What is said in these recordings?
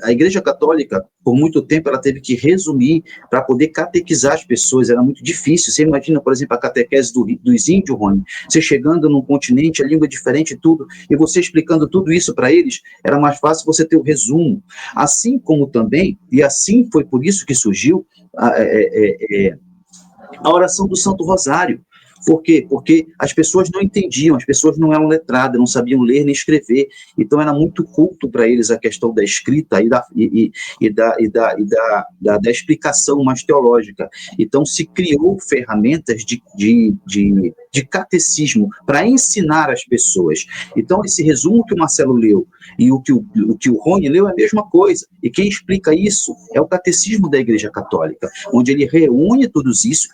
A Igreja Católica, por muito tempo, ela teve que resumir para poder catequizar as pessoas, era muito difícil. Você imagina, por exemplo, a catequese dos índios, Rony, você chegando num continente, a língua é diferente e tudo, e você explicando tudo isso para eles, era mais fácil você ter o resumo. Assim como também, e assim foi por isso que surgiu a oração do Santo Rosário. Por quê? Porque as pessoas não entendiam, as pessoas não eram letradas, não sabiam ler nem escrever, então era muito culto para eles a questão da escrita da explicação mais teológica. Então se criou ferramentas de catecismo para ensinar as pessoas. Então esse resumo que o Marcelo leu e o que o Rony leu é a mesma coisa, e quem explica isso é o Catecismo da Igreja Católica, onde ele reúne tudo isso,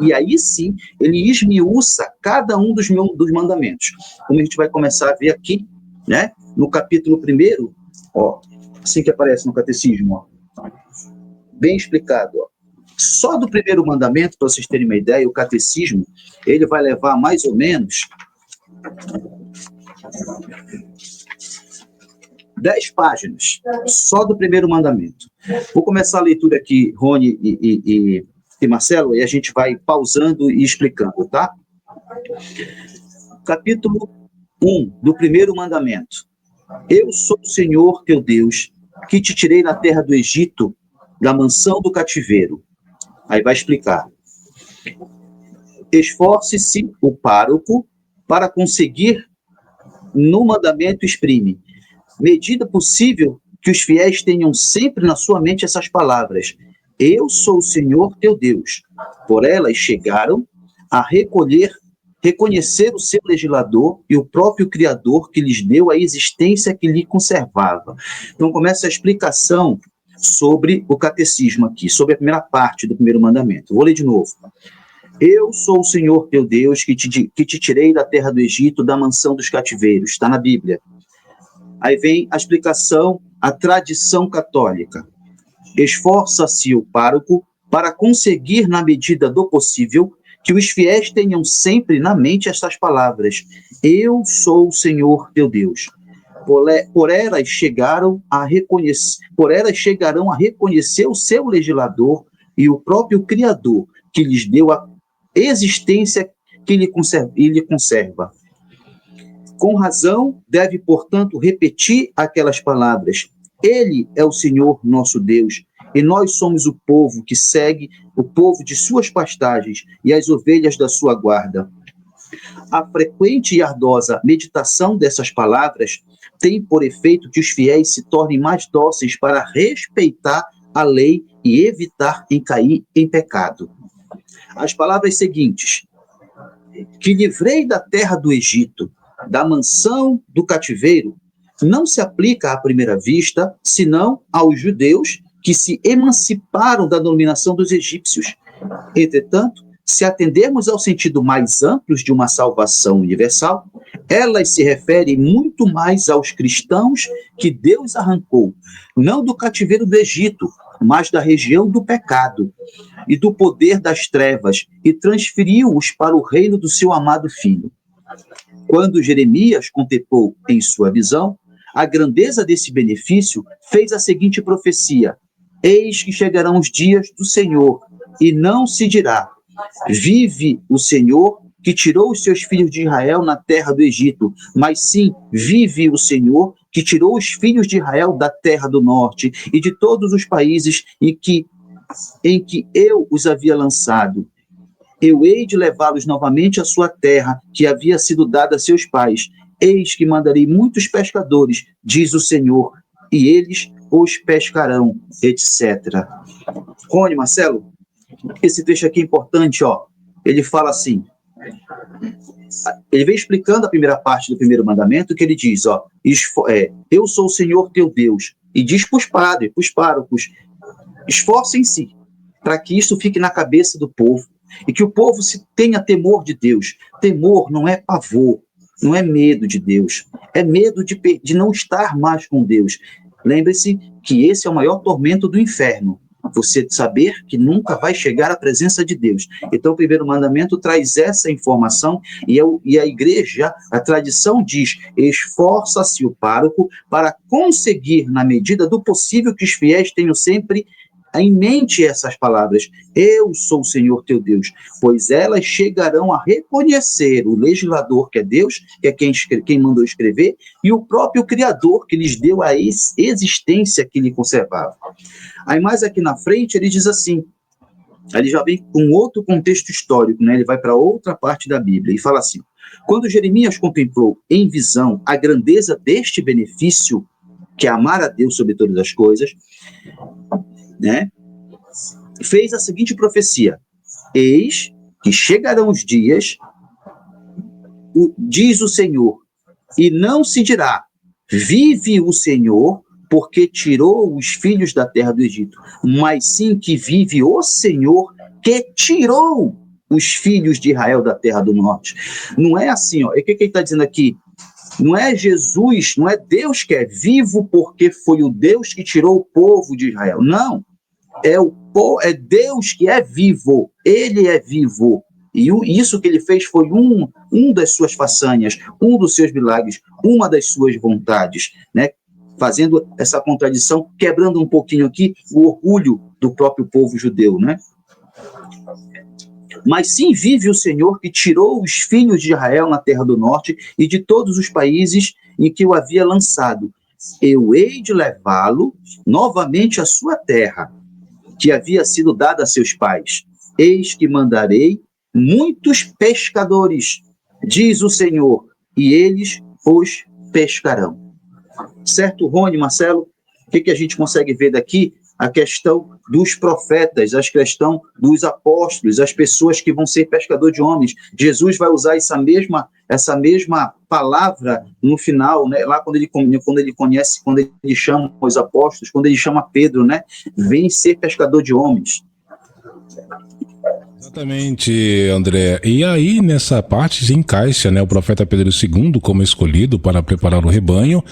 e aí sim ele esmiuça cada um dos mandamentos, como a gente vai começar a ver aqui, né? No capítulo 1, ó, assim que aparece no Catecismo, ó, bem explicado, ó. Só do primeiro mandamento, para vocês terem uma ideia, o Catecismo, ele vai levar mais ou menos 10 páginas, só do primeiro mandamento. Vou começar a leitura aqui, Rony e Marcelo, e a gente vai pausando e explicando, tá? Capítulo 1 do primeiro mandamento. Eu sou o Senhor teu Deus, que te tirei da terra do Egito, da mansão do cativeiro. Aí vai explicar. Esforce-se o pároco para conseguir no mandamento exprime. Medida possível que os fiéis tenham sempre na sua mente essas palavras. Eu sou o Senhor teu Deus. Por elas chegaram a reconhecer o seu legislador e o próprio Criador que lhes deu a existência que lhe conservava. Então começa a explicação sobre o catecismo aqui, sobre a primeira parte do primeiro mandamento. Vou ler de novo. Eu sou o Senhor teu Deus que te tirei da terra do Egito, da mansão dos cativeiros. Está na Bíblia. Aí vem a explicação, a tradição católica. Esforça-se o pároco para conseguir, na medida do possível, que os fiéis tenham sempre na mente estas palavras. Eu sou o Senhor teu Deus. Por elas chegarão a reconhecer o seu legislador e o próprio Criador, que lhes deu a existência que lhe conserva. Com razão, deve, portanto, repetir aquelas palavras. Ele é o Senhor nosso Deus, e nós somos o povo que segue o povo de suas pastagens e as ovelhas da sua guarda. A frequente e ardosa meditação dessas palavras tem por efeito que os fiéis se tornem mais dóceis para respeitar a lei e evitar em cair em pecado. As palavras seguintes: que livrei da terra do Egito, da mansão do cativeiro, não se aplica à primeira vista, senão aos judeus que se emanciparam da dominação dos egípcios. Entretanto, se atendermos ao sentido mais amplo de uma salvação universal, elas se referem muito mais aos cristãos que Deus arrancou, não do cativeiro do Egito, mas da região do pecado e do poder das trevas, e transferiu-os para o reino do seu amado Filho. Quando Jeremias contemplou em sua visão a grandeza desse benefício, fez a seguinte profecia: eis que chegarão os dias do Senhor, e não se dirá: vive o Senhor que tirou os seus filhos de Israel na terra do Egito, mas sim, vive o Senhor que tirou os filhos de Israel da terra do norte e de todos os países em que eu os havia lançado. Eu hei de levá-los novamente à sua terra, que havia sido dada a seus pais. Eis que mandarei muitos pescadores, diz o Senhor, e eles os pescarão, etc. Rony, Marcelo, esse trecho aqui é importante, ó. Ele fala assim, ele vem explicando a primeira parte do primeiro mandamento, que ele diz, ó, eu sou o Senhor teu Deus, e diz para os padres, para os párocos, esforcem-se para que isso fique na cabeça do povo, e que o povo tenha temor de Deus. Temor não é pavor, não é medo de Deus, é medo de não estar mais com Deus. Lembre-se que esse é o maior tormento do inferno, você saber que nunca vai chegar à presença de Deus. Então, o primeiro mandamento traz essa informação, e a igreja, a tradição diz: esforça-se o pároco para conseguir, na medida do possível, que os fiéis tenham sempre em mente essas palavras: eu sou o Senhor teu Deus, pois elas chegarão a reconhecer o legislador, que é Deus, que é quem mandou escrever, e o próprio Criador, que lhes deu a existência que lhe conservava. Aí mais aqui na frente ele diz assim, ele já vem com outro contexto histórico, né? Ele vai para outra parte da Bíblia e fala assim: quando Jeremias contemplou em visão a grandeza deste benefício, que é amar a Deus sobre todas as coisas, né, fez a seguinte profecia: eis que chegarão os dias, diz o Senhor, e não se dirá, vive o Senhor, porque tirou os filhos da terra do Egito, mas sim que vive o Senhor, que tirou os filhos de Israel da terra do norte. Não é assim, ó. O que ele está dizendo aqui? Não é Jesus, não é Deus que é vivo porque foi o Deus que tirou o povo de Israel. Não. É Deus que é vivo. Ele é vivo. E isso que ele fez foi um das suas façanhas, um dos seus milagres, uma das suas vontades, né? Fazendo essa contradição, quebrando um pouquinho aqui o orgulho do próprio povo judeu, né? Mas sim vive o Senhor, que tirou os filhos de Israel na terra do norte e de todos os países em que o havia lançado. Eu hei de levá-lo novamente à sua terra, que havia sido dada a seus pais. Eis que mandarei muitos pescadores, diz o Senhor, e eles os pescarão. Certo, Rony, Marcelo? O que a gente consegue ver daqui? A questão dos profetas, a questão dos apóstolos, as pessoas que vão ser pescador de homens. Jesus vai usar essa mesma palavra no final, né? Lá quando ele chama os apóstolos, quando ele chama Pedro, né? Vem ser pescador de homens. Exatamente, André. E aí, nessa parte, se encaixa, né, o profeta Pedro II como escolhido para preparar o rebanho.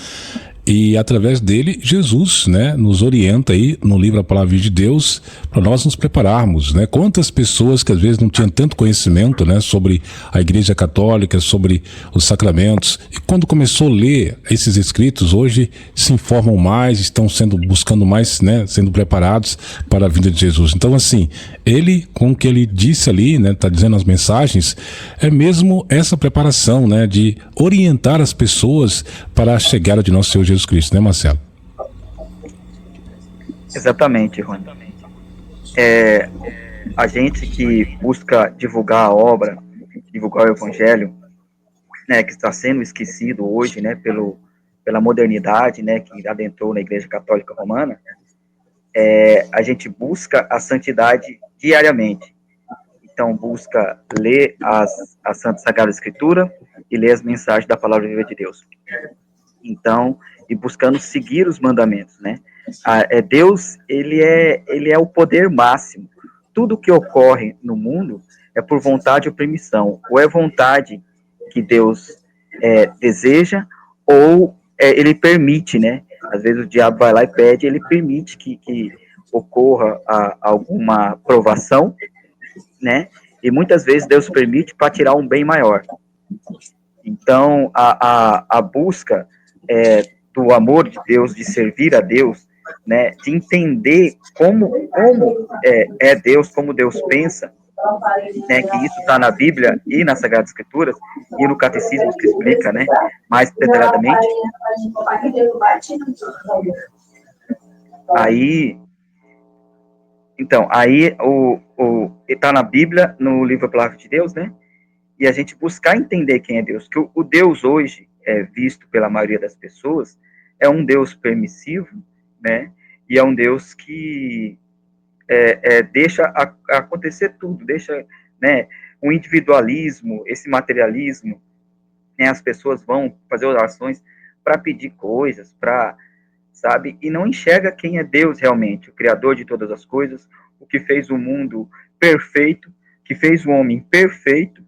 E através dele, Jesus, né, nos orienta aí no livro A Palavra de Deus para nós nos prepararmos, né? Quantas pessoas que às vezes não tinham tanto conhecimento, né, sobre a Igreja Católica, sobre os sacramentos, e quando começou a ler esses escritos, hoje se informam mais, estão buscando mais, né, sendo preparados para a vinda de Jesus. Então, assim, ele, com o que ele disse ali, né, tá dizendo as mensagens, é mesmo essa preparação, né, de orientar as pessoas para a chegada de nosso Senhor Jesus Cristo, né, Marcelo? Exatamente, Rony. A gente que busca divulgar a obra, divulgar o Evangelho, né, que está sendo esquecido hoje, né, pela modernidade, né, que adentrou na Igreja Católica Romana, a gente busca a santidade diariamente. Então, busca ler a Santa Sagrada Escritura e ler as mensagens da Palavra Viva de Deus. Então, e buscando seguir os mandamentos, né? Deus, ele é o poder máximo. Tudo que ocorre no mundo é por vontade ou permissão. Ou é vontade que Deus deseja, ou ele permite, né? Às vezes o diabo vai lá e pede, ele permite que ocorra alguma provação, né? E muitas vezes Deus permite para tirar um bem maior. Então, a busca do amor de Deus, de servir a Deus, né, de entender como é Deus, como Deus pensa, né, que isso está na Bíblia e nas Sagradas Escrituras, e no Catecismo que explica, né, mais detalhadamente. Aí está na Bíblia, no livro da Palavra de Deus, né, e a gente buscar entender quem é Deus, que o Deus hoje é visto pela maioria das pessoas, é um Deus permissivo, né, e é um Deus que deixa acontecer tudo, deixa, né, um individualismo, esse materialismo, né, as pessoas vão fazer orações para pedir coisas, sabe, e não enxerga quem é Deus realmente, o Criador de todas as coisas, o que fez o mundo perfeito, que fez o homem perfeito,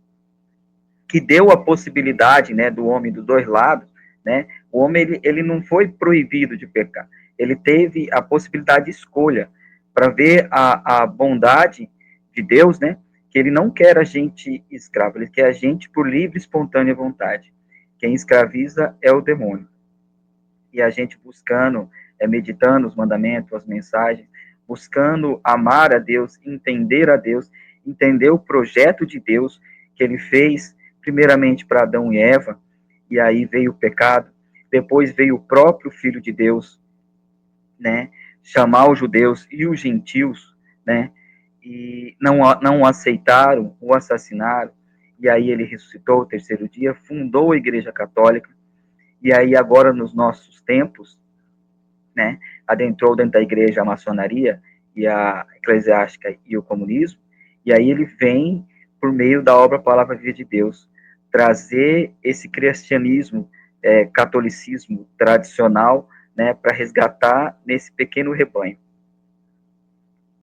que deu a possibilidade, né, do homem dos dois lados, né, o homem ele não foi proibido de pecar, ele teve a possibilidade de escolha, para ver a bondade de Deus, né? Que ele não quer a gente escravo, ele quer a gente por livre e espontânea vontade. Quem escraviza é o demônio. E a gente buscando, meditando os mandamentos, as mensagens, buscando amar a Deus, entender o projeto de Deus que ele fez, primeiramente para Adão e Eva, e aí veio o pecado, depois veio o próprio Filho de Deus, né, chamar os judeus e os gentios, né, e não o aceitaram, o assassinaram, e aí ele ressuscitou o terceiro dia, fundou a Igreja Católica, e aí agora nos nossos tempos, né, adentrou dentro da igreja a maçonaria e a eclesiástica e o comunismo, e aí ele vem, por meio da obra Palavra Viva de Deus, trazer esse cristianismo, catolicismo tradicional, né, para resgatar nesse pequeno rebanho.